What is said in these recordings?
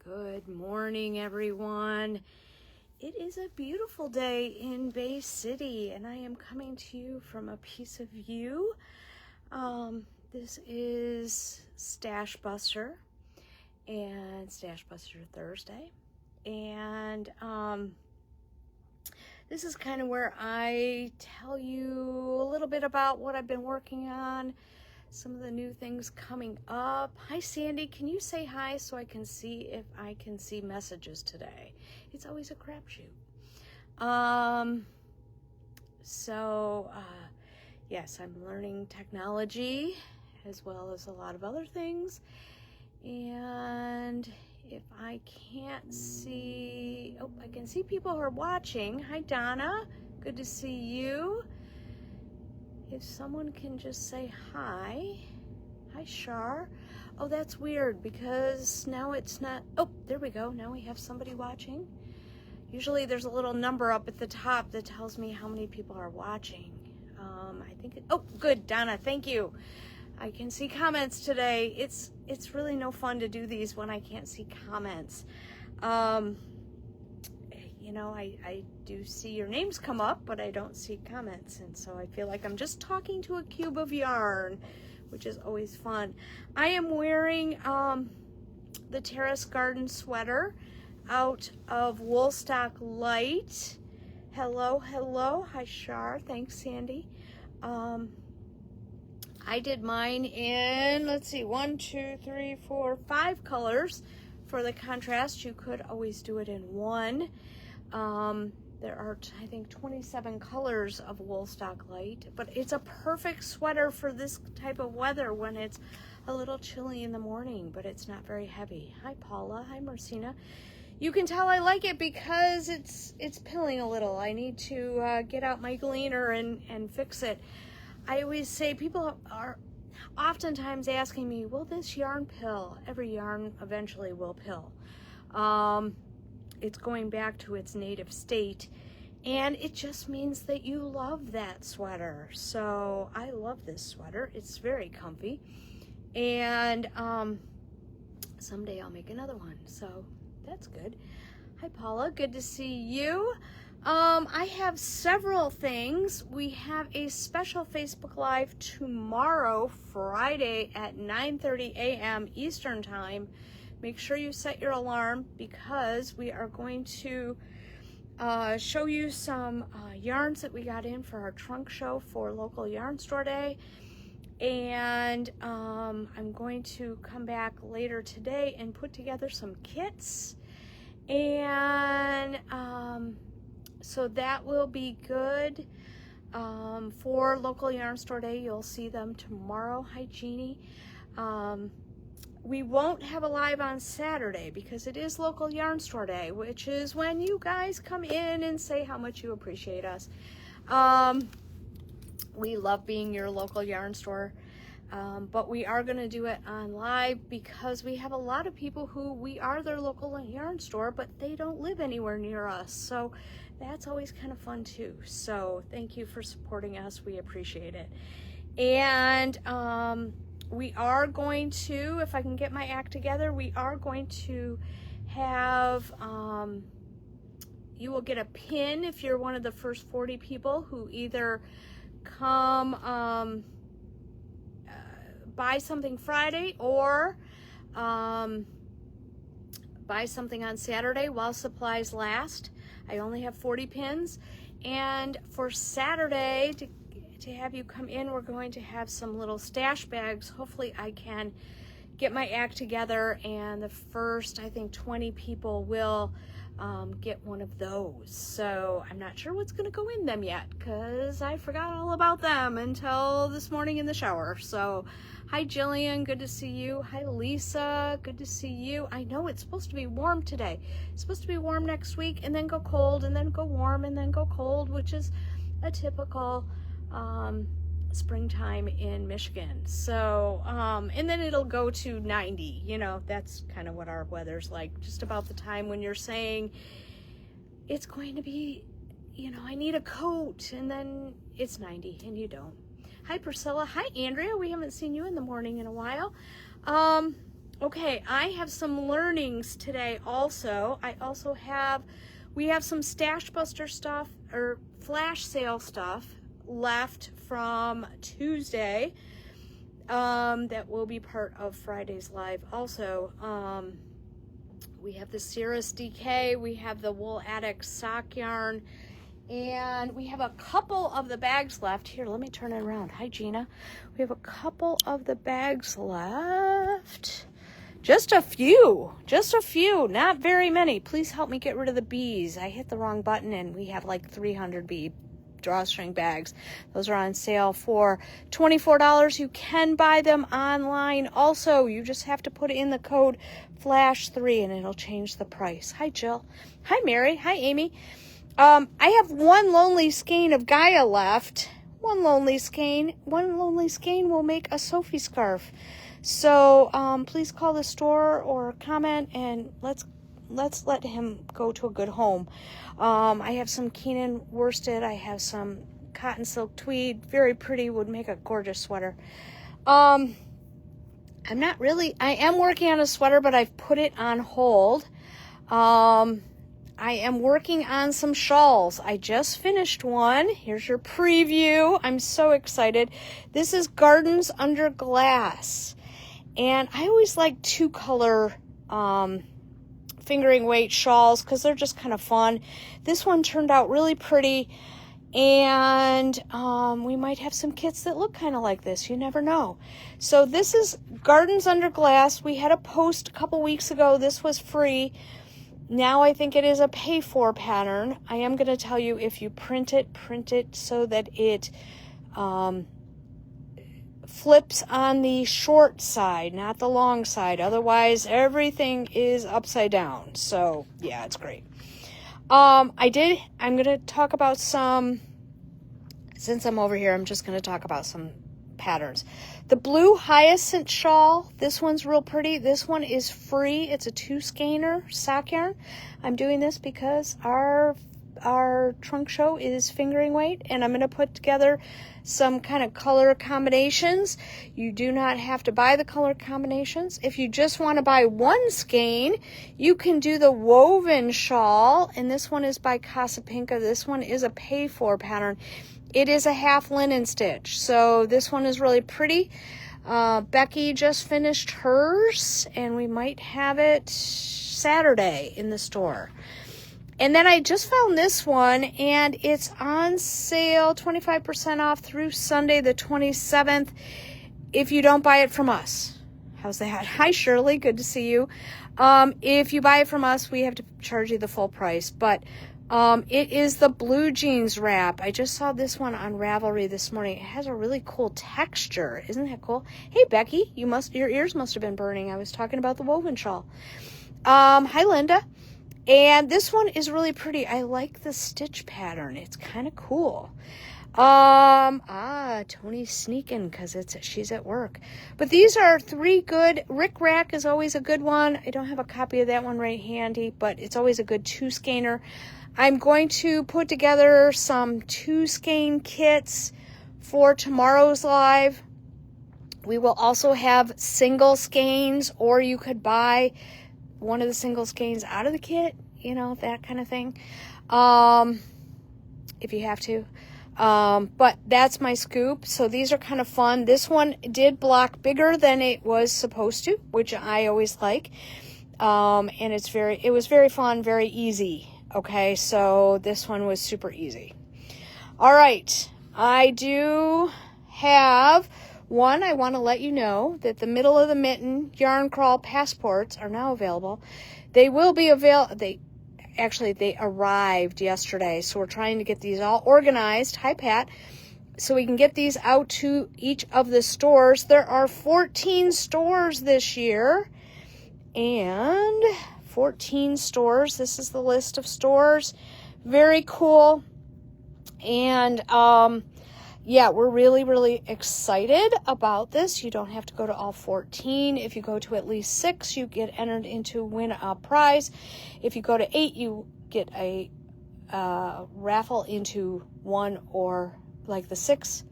Good morning, everyone. It is a beautiful day in Bay City, and I am coming to you from a piece of view. This is Stash Buster and Stash Buster Thursday, and this is kind of where I tell you a little bit about what I've been working on, some of the new things coming up. Hi, Sandy. Can you say hi so I can see if I can see messages today? It's always a crapshoot. Yes, I'm learning technology as well as a lot of other things. And if I can't see, I can see people who are watching. Hi, Donna. Good to see you. If someone can just say hi. Hi, Shar. Oh, that's weird because now it's not. Oh, there we go. Now we have somebody watching. Usually there's a little number up at the top that tells me how many people are watching. I think oh, good, Donna. Thank you. I can see comments today. It's really no fun to do these when I can't see comments. I do see your names come up, but I don't see comments. And so I feel like I'm just talking to a cube of yarn, which is always fun. I am wearing the Terrace Garden sweater out of Woolstock Light. Hello. Hi, Shar. Thanks, Sandy. I did mine in, 5 colors for the contrast. You could always do it in one. There are, I think, 27 colors of Woolstock Light, but it's a perfect sweater for this type of weather when it's a little chilly in the morning, but it's not very heavy. Hi, Paula. Hi, Marcina. You can tell I like it because it's pilling a little. I need to get out my gleaner and fix it. I always say people are oftentimes asking me, will this yarn pill? Every yarn eventually will pill. It's going back to its native state, and it just means that you love that sweater. So I love this sweater. It's very comfy, and someday I'll make another one, so that's good. Hi, Paula. Good to see you. I have several things. We have a special Facebook Live tomorrow, Friday at 9:30 a.m. Eastern Time. Make sure you set your alarm because we are going to show you some yarns that we got in for our trunk show for Local Yarn Store Day. And I'm going to come back later today and put together some kits. And so that will be good for Local Yarn Store Day. You'll see them tomorrow. Hi, Jeannie. We won't have a live on Saturday because it is Local Yarn Store Day, which is when you guys come in and say how much you appreciate us. We love being your local yarn store, but we are going to do it on live because we have a lot of people who we are their local yarn store, but they don't live anywhere near us. So that's always kind of fun too. So thank you for supporting us. We appreciate it. And we are going to, if I can get my act together, we are going to have, you will get a pin if you're one of the first 40 people who either come buy something Friday or buy something on Saturday while supplies last. I only have 40 pins, and for Saturday to have you come in, we're going to have some little stash bags. Hopefully I can get my act together, and the first, I think, 20 people will get one of those. So I'm not sure what's going to go in them yet because I forgot all about them until this morning in the shower. So hi, Jillian. Good to see you. Hi, Lisa. Good to see you. I know it's supposed to be warm today. It's supposed to be warm next week and then go cold and then go warm and then go cold, which is a typical springtime in Michigan. So and then it'll go to 90. That's kind of what our weather's like, just about the time when you're saying it's going to be, I need a coat, and then it's 90 and you don't. Hi, Priscilla. Hi, Andrea. We haven't seen you in the morning in a while. Okay, I have some learnings today also. We have some Stash Buster stuff or flash sale stuff left from Tuesday that will be part of Friday's live also. We have the Cirrus DK, we have the Wool Addict sock yarn, and we have a couple of the bags left. Here, let me turn it around. Hi, Gina. We have a couple of the bags left. Just a few, not very many. Please help me get rid of the bees. I hit the wrong button and we have like 300 bee drawstring bags. Those are on sale for $24. You can buy them online. Also, you just have to put in the code FLASH3 and it'll change the price. Hi, Jill. Hi, Mary. Hi, Amy. I have one lonely skein of Gaia left. One lonely skein will make a Sophie scarf. So please call the store or comment and let's let him go to a good home. I have some Keenan worsted. I have some cotton silk tweed. Very pretty, would make a gorgeous sweater. I am working on a sweater, but I've put it on hold. I am working on some shawls. I just finished one. Here's your preview. I'm so excited. This is Gardens Under Glass. And I always like 2-color fingering weight shawls because they're just kind of fun. This one turned out really pretty. And we might have some kits that look kind of like this. You never know. So this is Gardens Under Glass. We had a post a couple weeks ago. This was free. Now I think it is a pay-for pattern. I am going to tell you, if you print it so that it flips on the short side, not the long side. Otherwise, everything is upside down. So, yeah, it's great. I'm going to talk about some, since I'm over here, I'm just going to talk about some patterns. The blue hyacinth shawl, this one's real pretty. This one is free. It's a 2-skeiner sock yarn. I'm doing this because our trunk show is fingering weight, and I'm going to put together some kind of color combinations. You do not have to buy the color combinations. If you just want to buy one skein, you can do the woven shawl, and this one is by Casa Pinka. This one is a pay-for pattern. It is a half linen stitch, so this one is really pretty. Becky just finished hers, and we might have it Saturday in the store. And then I just found this one, and it's on sale, 25% off through Sunday the 27th, if you don't buy it from us. How's that? Hi, Shirley. Good to see you. If you buy it from us, we have to charge you the full price. But it is the blue jeans wrap. I just saw this one on Ravelry this morning. It has a really cool texture. Isn't that cool? Hey, Becky, your ears must have been burning. I was talking about the woven shawl. Hi, Linda. And this one is really pretty. I like the stitch pattern. It's kind of cool. Tony's sneaking because she's at work. But these are 3 good. Rick Rack is always a good one. I don't have a copy of that one right handy, but it's always a good 2-skeiner. I'm going to put together some 2-skein kits for tomorrow's live. We will also have single skeins, or you could buy one of the single skeins out of the kit, that kind of thing, if you have to. But that's my scoop. So these are kind of fun. This one did block bigger than it was supposed to, which I always like. And it was very fun, very easy. Okay, so this one was super easy. All right, I do have one. I want to let you know that the Middle of the Mitten Yarn Crawl passports are now available. They will be available. They arrived yesterday, so we're trying to get these all organized. Hi, Pat. So we can get these out to each of the stores. There are 14 stores this year, and 14 stores. This is the list of stores. Very cool. And yeah, we're really, really excited about this. You don't have to go to all 14. If you go to at least 6, you get entered into win a prize. If you go to 8, you get a raffle into 1 or like the 6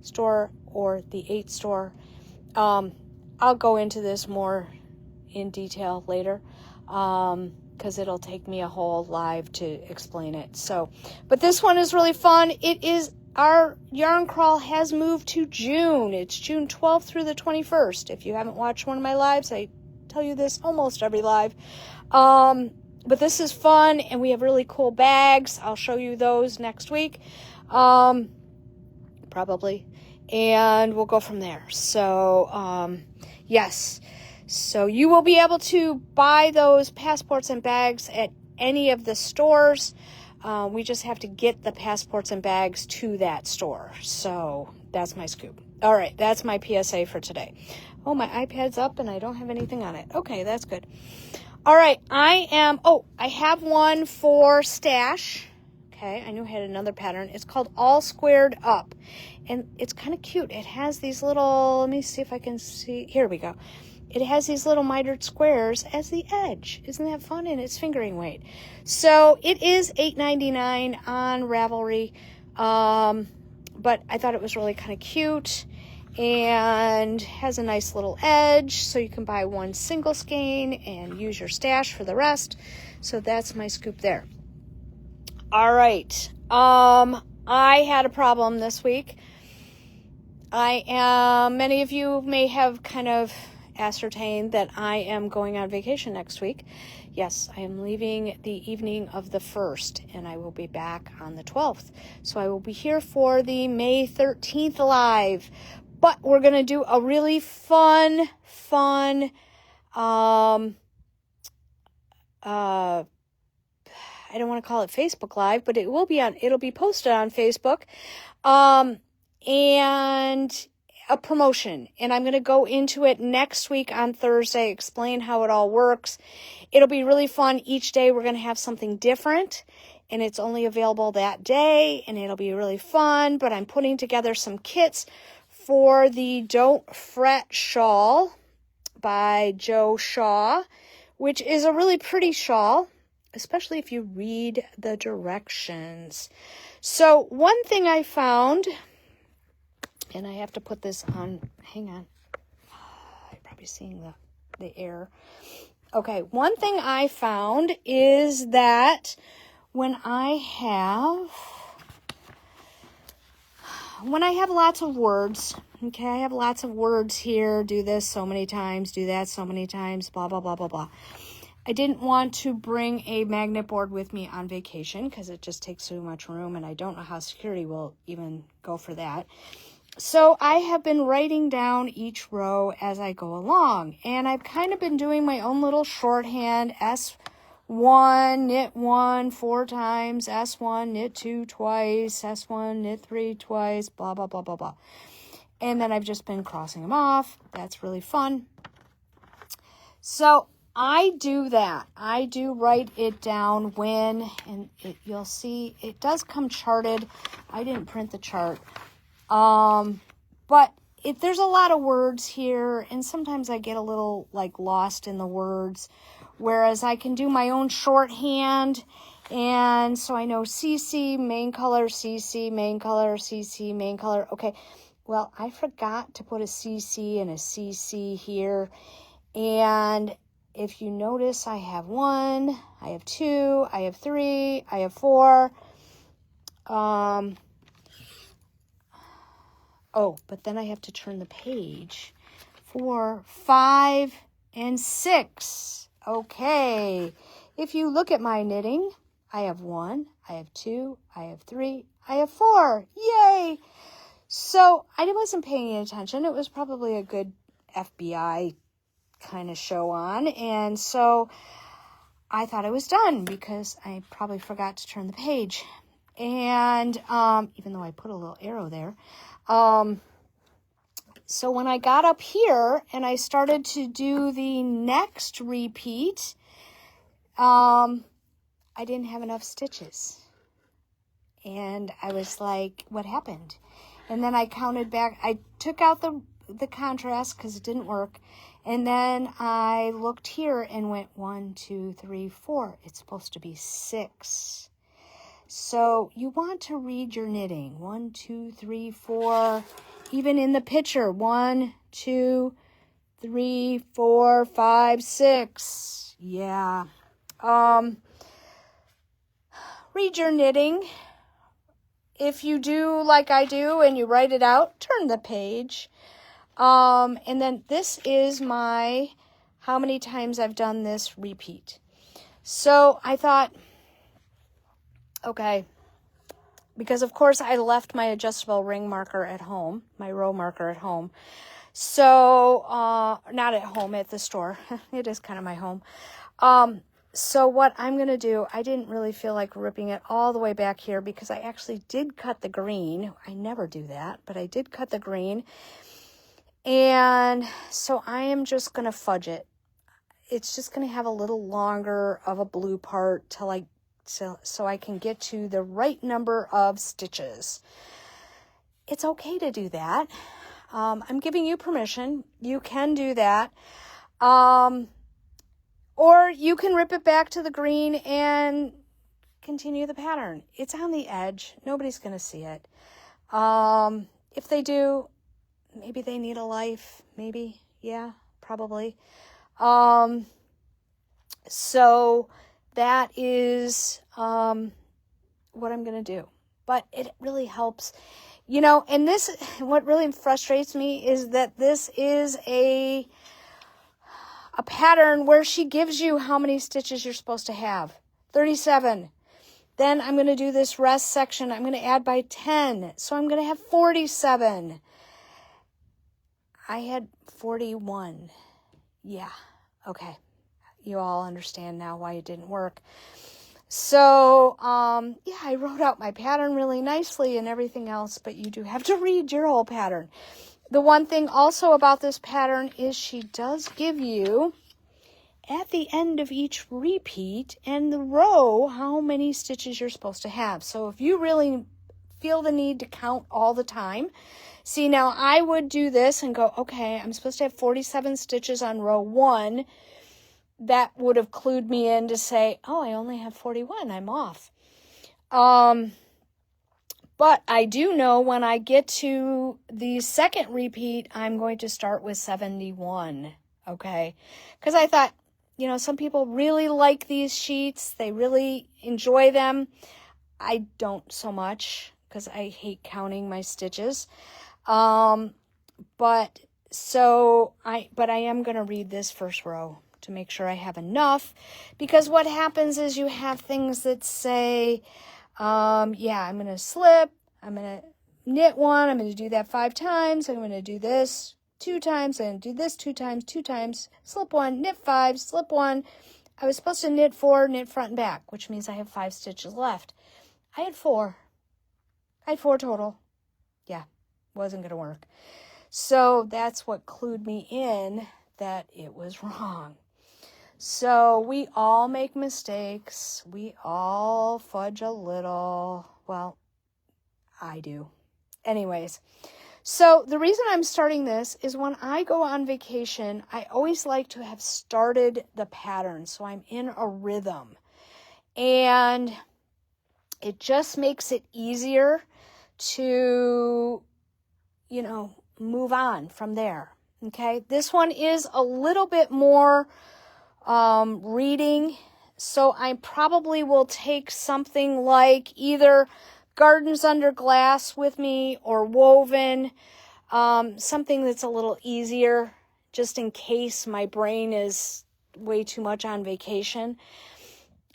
store or the 8 store. I'll go into this more in detail later, because it'll take me a whole live to explain it. So, but this one is really fun. It is, our yarn crawl has moved to June. It's June 12th through the 21st. If you haven't watched one of my lives, I tell you this almost every live. But this is fun, and we have really cool bags. I'll show you those next week, probably, and we'll go from there. So, yes. So you will be able to buy those passports and bags at any of the stores. We just have to get the passports and bags to that store. So that's my scoop. All right, that's my PSA for today. Oh, my iPad's up and I don't have anything on it. Okay, that's good. All right, I have one for stash. Okay, I knew I had another pattern. It's called All Squared Up, and it's kind of cute. It has these little, let me see if I can see. Here we go. It has these little mitered squares as the edge. Isn't that fun? And it's fingering weight. So it is $8.99 on Ravelry, but I thought it was really kind of cute and has a nice little edge, so you can buy one single skein and use your stash for the rest. So that's my scoop there. All right. I had a problem this week. Many of you may have kind of ascertained that I am going on vacation next week. Yes, I am leaving the evening of the 1st, and I will be back on the 12th. So I will be here for the May 13th live. But we're going to do a really fun, I don't want to call it Facebook Live, but it'll be posted on Facebook, and a promotion. And I'm going to go into it next week on Thursday, explain how it all works. It'll be really fun. Each day we're going to have something different, and it's only available that day, and it'll be really fun. But I'm putting together some kits for the Don't Fret shawl by Jo Shaw, which is a really pretty shawl, especially if you read the directions. So one thing I found, and I have to put this on, hang on, you're probably seeing the air. Okay, one thing I found is that when I have lots of words, okay, I have lots of words here, do this so many times, do that so many times, blah, blah, blah, blah, blah. I didn't want to bring a magnet board with me on vacation because it just takes too much room, and I don't know how security will even go for that. So I have been writing down each row as I go along, and I've kind of been doing my own little shorthand. S1, knit 1 4 times, S1, knit 2 twice, S1, knit 3 twice, blah, blah, blah, blah, blah. And then I've just been crossing them off. That's really fun. So I do that. I do write it down and you'll see it does come charted. I didn't print the chart. But there's a lot of words here, and sometimes I get a little lost in the words, whereas I can do my own shorthand. And so I know CC, main color, CC, main color, CC, main color. Okay. Well, I forgot to put a CC and a CC here. And if you notice, I have 1, I have 2, I have 3, I have 4. But then I have to turn the page. 4, 5, and 6. Okay. If you look at my knitting, I have 1, I have 2, I have 3, I have 4. Yay! So I wasn't paying any attention. It was probably a good FBI kind of show on. And so I thought I was done because I probably forgot to turn the page. And even though I put a little arrow there. So when I got up here and I started to do the next repeat, I didn't have enough stitches. And I was like, what happened? And then I counted back. I took out the contrast because it didn't work. And then I looked here and went 1, 2, 3, 4. It's supposed to be 6. So you want to read your knitting. 1, 2, 3, 4. Even in the picture, 1, 2, 3, 4, 5, 6. Yeah. Read your knitting. If you do like I do and you write it out, turn the page. And then this is my how many times I've done this repeat. So I thought, okay, because of course I left my adjustable ring marker at home, my row marker at home. So, not at home, at the store. It is kind of my home. So what I'm going to do, I didn't really feel like ripping it all the way back here because I actually did cut the green. I never do that, but I did cut the green. And so I am just going to fudge it. It's just going to have a little longer of a blue part till so I can get to the right number of stitches. It's okay to do that. I'm giving you permission. You can do that. Or you can rip it back to the green and continue the pattern. It's on the edge. Nobody's going to see it. If they do, maybe they need a life. Maybe. Yeah, probably. So that is what I'm going to do. But it really helps. You know, and this, what really frustrates me is that this is a pattern where she gives you how many stitches you're supposed to have. 37. Then I'm going to do this rest section. I'm going to add by 10. So I'm going to have 47. I had 41. Yeah. Okay. You all understand now why it didn't work. So, yeah, I wrote out my pattern really nicely and everything else, but you do have to read your whole pattern. The one thing also about this pattern is she does give you, at the end of each repeat and the row, how many stitches you're supposed to have. So if you really feel the need to count all the time, see, now I would do this and go, okay, I'm supposed to have 47 stitches on row 1. That would have clued me in to say, oh, I only have 41. I'm off. But I do know when I get to the second repeat, I'm going to start with 71. Okay. Because I thought, you know, some people really like these sheets. They really enjoy them. I don't so much because I hate counting my stitches. But I am going to read this first row to make sure I have enough, because what happens is you have things that say, yeah, I'm going to slip, I'm going to knit 1, I'm going to do that 5 times, I'm going to do this 2 times, I'm going to do this 2 times, slip 1, knit 5, slip 1. I was supposed to knit 4, knit front and back, which means I have 5 stitches left. I had 4. I had 4 total. Yeah, wasn't going to work. So that's what clued me in that it was wrong. So we all make mistakes. We all fudge a little. Well, I do. Anyways, so the reason I'm starting this is when I go on vacation, I always like to have started the pattern so I'm in a rhythm. And it just makes it easier to, you know, move on from there. Okay, this one is a little bit more reading, so I probably will take something like either Gardens Under Glass with me or Woven, something that's a little easier, just in case my brain is way too much on vacation.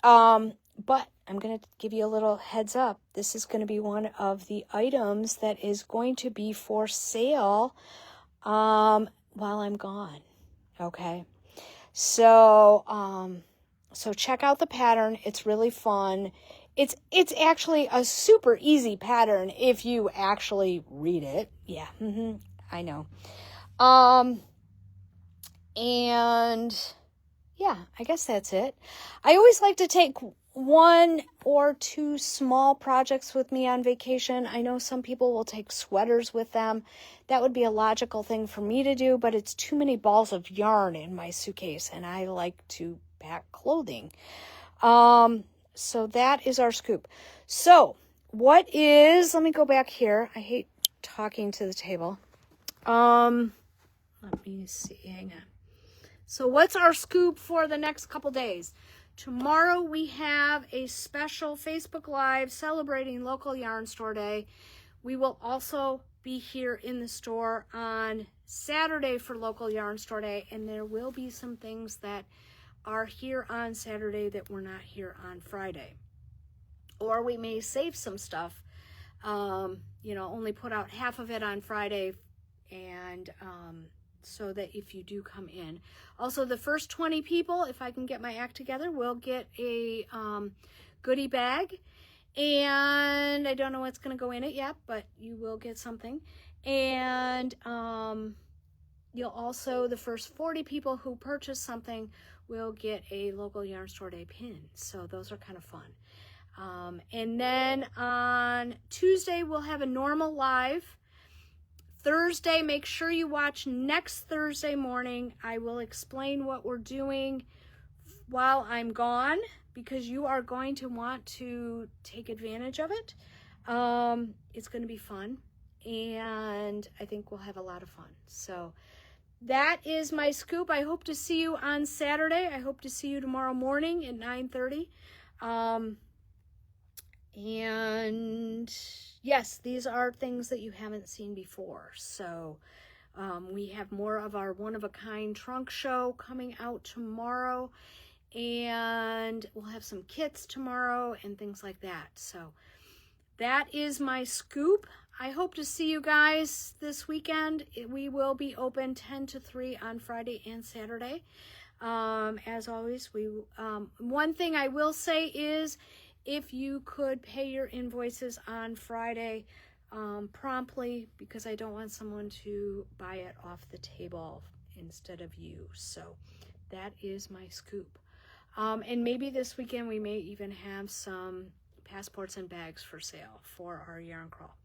But I'm going to give you a little heads up. This is going to be one of the items that is going to be for sale while I'm gone. Okay. So check out the pattern. It's really fun. It's actually a super easy pattern if you actually read it. Yeah, I know. And yeah, I guess that's it. I always like to take 1 or 2 small projects with me on vacation. I know some people will take sweaters with them. That would be a logical thing for me to do, but it's too many balls of yarn in my suitcase, and I like to pack clothing. So that is our scoop. So let me go back here. I hate talking to the table. Let me see. Hang on. So what's our scoop for the next couple days? Tomorrow we have a special Facebook Live celebrating Local Yarn Store Day. We will also be here in the store on Saturday for Local Yarn Store Day, and there will be some things that are here on Saturday that were not here on Friday. Or we may save some stuff, you know, only put out half of it on Friday, and so that if you do come in. Also, the first 20 people, if I can get my act together, will get a goodie bag. And I don't know what's going to go in it yet, but you will get something. And you'll also, the first 40 people who purchase something will get a Local Yarn Store Day pin. So those are kind of fun. And then on Tuesday, we'll have a normal live. Thursday, make sure you watch next Thursday morning. I will explain what we're doing while I'm gone, because you are going to want to take advantage of it. It's going to be fun, and I think we'll have a lot of fun. So that is my scoop. I hope to see you on Saturday. I hope to see you tomorrow morning at 9:30. And yes, these are things that you haven't seen before. So we have more of our one-of-a-kind trunk show coming out tomorrow, and we'll have some kits tomorrow and things like that. So that is my scoop. I hope to see you guys this weekend. We will be open 10 to 3 on Friday and Saturday. As always, one thing I will say is, if you could pay your invoices on Friday promptly, because I don't want someone to buy it off the table instead of you. So that is my scoop. And maybe this weekend we may even have some passports and bags for sale for our yarn crawl.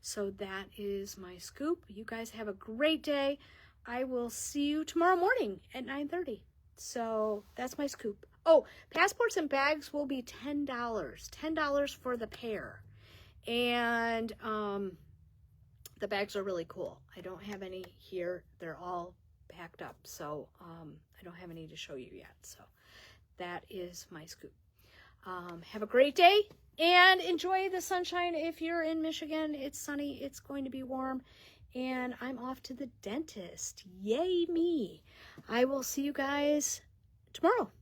So that is my scoop. You guys have a great day. I will see you tomorrow morning at 9:30. So that's my scoop. Oh, passports and bags will be $10. $10 for the pair. And the bags are really cool. I don't have any here. They're all packed up. So I don't have any to show you yet. So that is my scoop. Have a great day and enjoy the sunshine. If you're in Michigan, it's sunny. It's going to be warm. And I'm off to the dentist. Yay me. I will see you guys tomorrow.